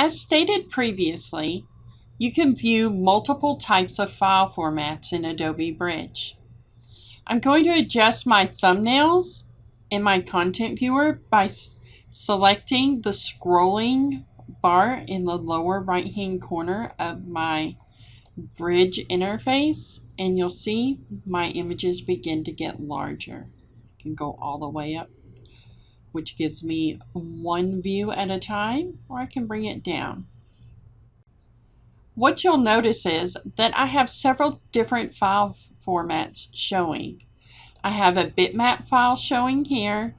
As stated previously, you can view multiple types of file formats in Adobe Bridge. I'm going to adjust my thumbnails in my content viewer by selecting the scrolling bar in the lower right hand corner of my Bridge interface, and you'll see my images begin to get larger. I can go all the way up, which gives me one view at a time, or I can bring it down. What you'll notice is that I have several different file formats showing. I have a bitmap file showing here,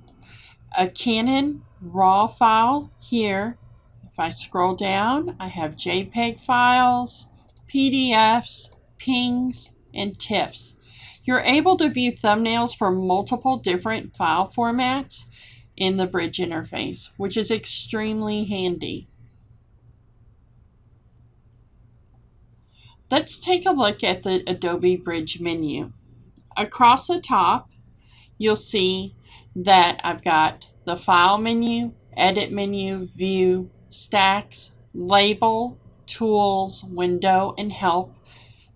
a Canon RAW file here. If I scroll down, I have JPEG files, PDFs, PNGs, and TIFFs. You're able to view thumbnails for multiple different file formats in the Bridge interface, which is extremely handy. Let's take a look at the Adobe Bridge menu. Across the top, you'll see that I've got the File menu, Edit menu, View, Stacks, Label, Tools, Window, and Help.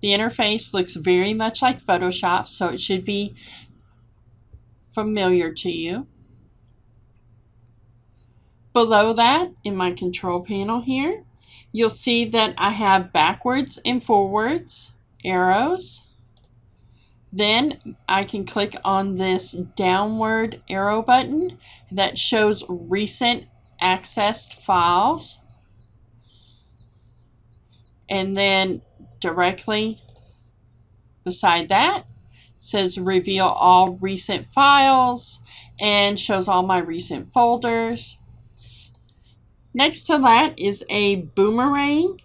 The interface looks very much like Photoshop, so it should be familiar to you. Below that, in my control panel here, you'll see that I have backwards and forwards arrows. Then I can click on this downward arrow button that shows recent accessed files. And then directly beside that says reveal all recent files and shows all my recent folders. Next to that is a boomerang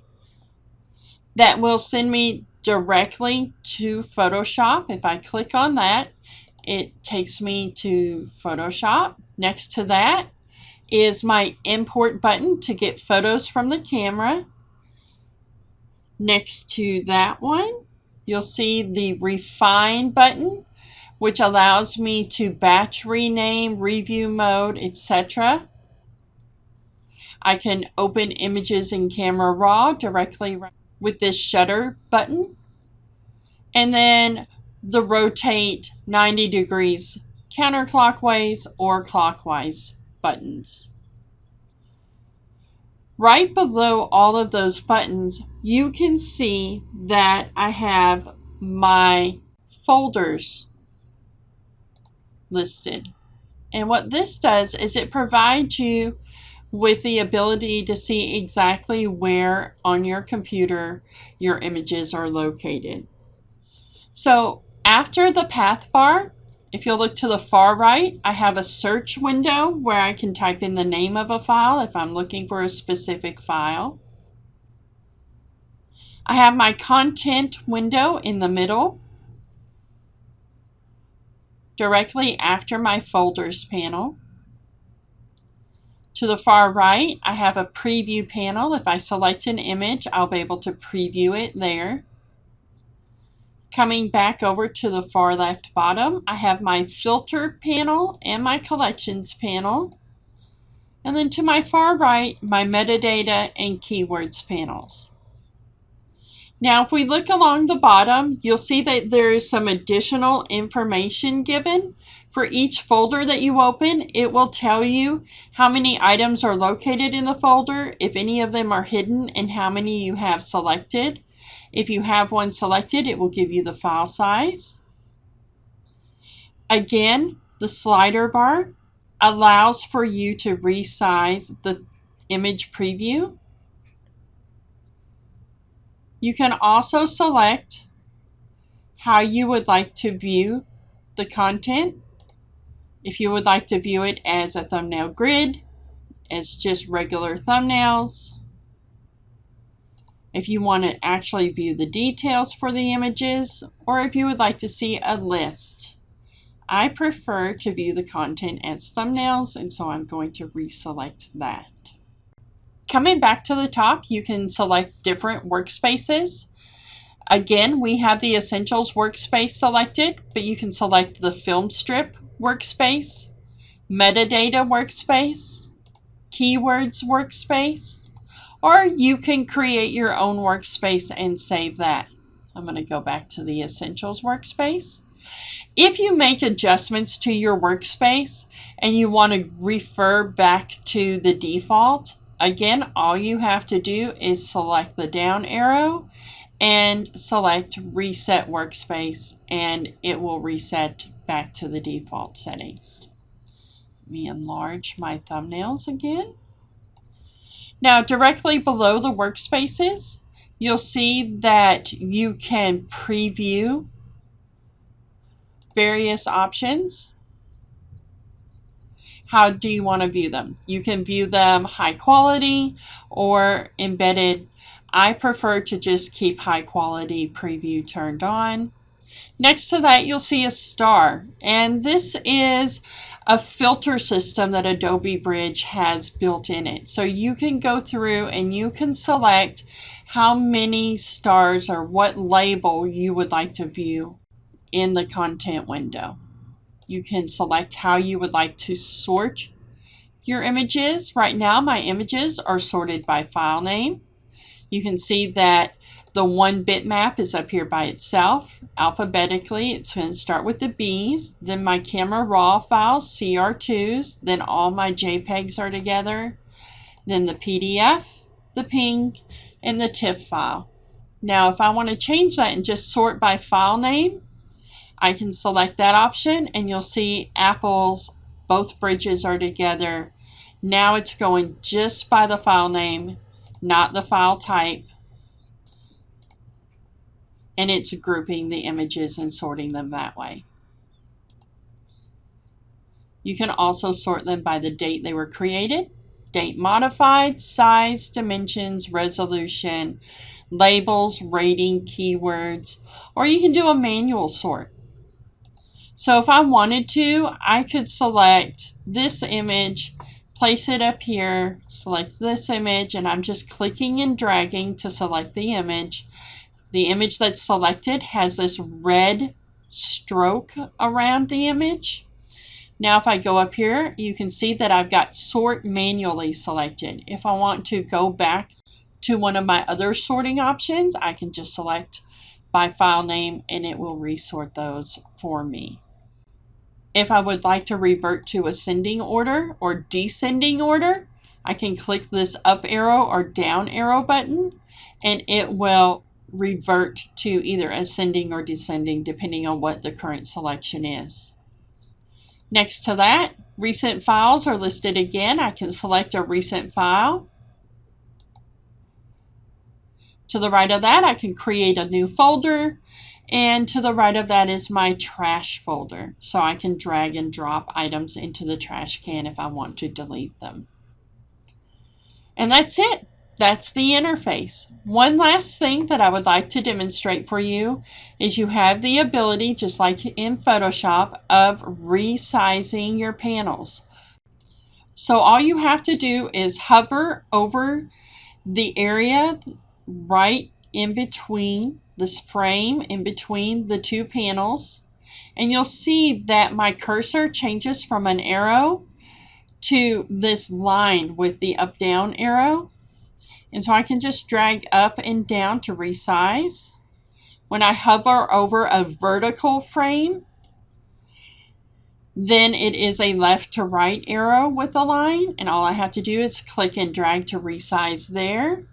that will send me directly to Photoshop. If I click on that, it takes me to Photoshop. Next to that is my import button to get photos from the camera. Next to that one, you'll see the Refine button, which allows me to batch rename, review mode, etc. I can open images in Camera Raw directly with this shutter button. And then the rotate 90 degrees counterclockwise or clockwise buttons. Right below all of those buttons, you can see that I have my folders listed. And what this does is it provides you with the ability to see exactly where on your computer your images are located. So after the path bar, if you'll look to the far right, I have a search window where I can type in the name of a file if I'm looking for a specific file. I have my content window in the middle, directly after my folders panel. To the far right, I have a preview panel. If I select an image, I'll be able to preview it there. Coming back over to the far left bottom, I have my filter panel and my collections panel. And then to my far right, my metadata and keywords panels. Now, if we look along the bottom, you'll see that there is some additional information given. For each folder that you open, it will tell you how many items are located in the folder, if any of them are hidden, and how many you have selected. If you have one selected, it will give you the file size. Again, the slider bar allows for you to resize the image preview. You can also select how you would like to view the content. If you would like to view it as a thumbnail grid, as just regular thumbnails. If you want to actually view the details for the images, or if you would like to see a list. I prefer to view the content as thumbnails, and so I'm going to reselect that. Coming back to the top, you can select different workspaces. Again, we have the Essentials workspace selected, but you can select the Film Strip workspace, Metadata workspace, Keywords workspace, or you can create your own workspace and save that. I'm going to go back to the Essentials workspace. If you make adjustments to your workspace and you want to refer back to the default, again, all you have to do is select the down arrow and select Reset Workspace, and it will reset back to the default settings. Let me enlarge my thumbnails again. Now, directly below the workspaces, you'll see that you can preview various options. How do you want to view them? You can view them high quality or embedded. I prefer to just keep high quality preview turned on. Next to that, you'll see a star, and this is a filter system that Adobe Bridge has built in it. So you can go through and you can select how many stars or what label you would like to view in the content window. You can select how you would like to sort your images. Right now, my images are sorted by file name. You can see that the one bitmap is up here by itself. Alphabetically, it's going to start with the B's, then my camera raw files, CR2s, then all my JPEGs are together, then the PDF, the PNG, and the TIFF file. Now, if I want to change that and just sort by file name, I can select that option, and you'll see Apple's both bridges are together. Now it's going just by the file name, not the file type, and it's grouping the images and sorting them that way. You can also sort them by the date they were created, date modified, size, dimensions, resolution, labels, rating, keywords, or you can do a manual sort. So if I wanted to, I could select this image, place it up here, select this image, and I'm just clicking and dragging to select the image. The image that's selected has this red stroke around the image. Now if I go up here, you can see that I've got sort manually selected. If I want to go back to one of my other sorting options, I can just select by file name and it will resort those for me. If I would like to revert to ascending order or descending order, I can click this up arrow or down arrow button and it will revert to either ascending or descending depending on what the current selection is. Next to that, recent files are listed again. I can select a recent file. To the right of that, I can create a new folder, and to the right of that is my trash folder. So I can drag and drop items into the trash can if I want to delete them. And that's it. That's the interface. One last thing that I would like to demonstrate for you is you have the ability, just like in Photoshop, of resizing your panels. So all you have to do is hover over the area right in between this frame, in between the two panels, and you'll see that my cursor changes from an arrow to this line with the up-down arrow. And so I can just drag up and down to resize. When I hover over a vertical frame, then it is a left to right arrow with a line, and all I have to do is click and drag to resize there.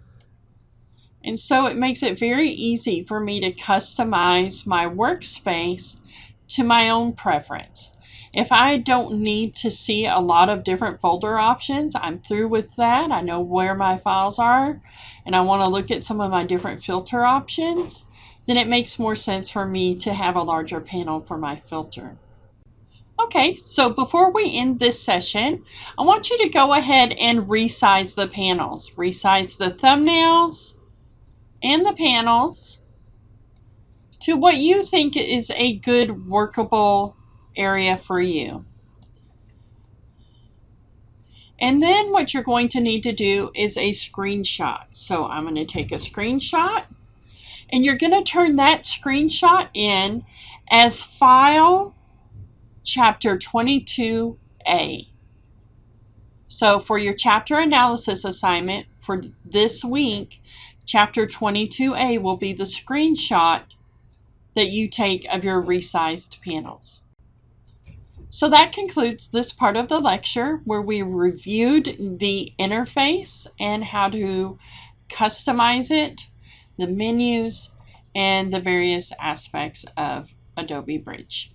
And so it makes it very easy for me to customize my workspace to my own preference. If I don't need to see a lot of different folder options, I'm through with that. I know where my files are, and I want to look at some of my different filter options, then it makes more sense for me to have a larger panel for my filter. Okay, so before we end this session, I want you to go ahead and resize the panels. Resize the thumbnails and the panels to what you think is a good workable area for you. And then what you're going to need to do is a screenshot. So I'm going to take a screenshot, and you're going to turn that screenshot in as File Chapter 22A. So for your chapter analysis assignment, for this week, Chapter 22A will be the screenshot that you take of your resized panels. So that concludes this part of the lecture where we reviewed the interface and how to customize it, the menus, and the various aspects of Adobe Bridge.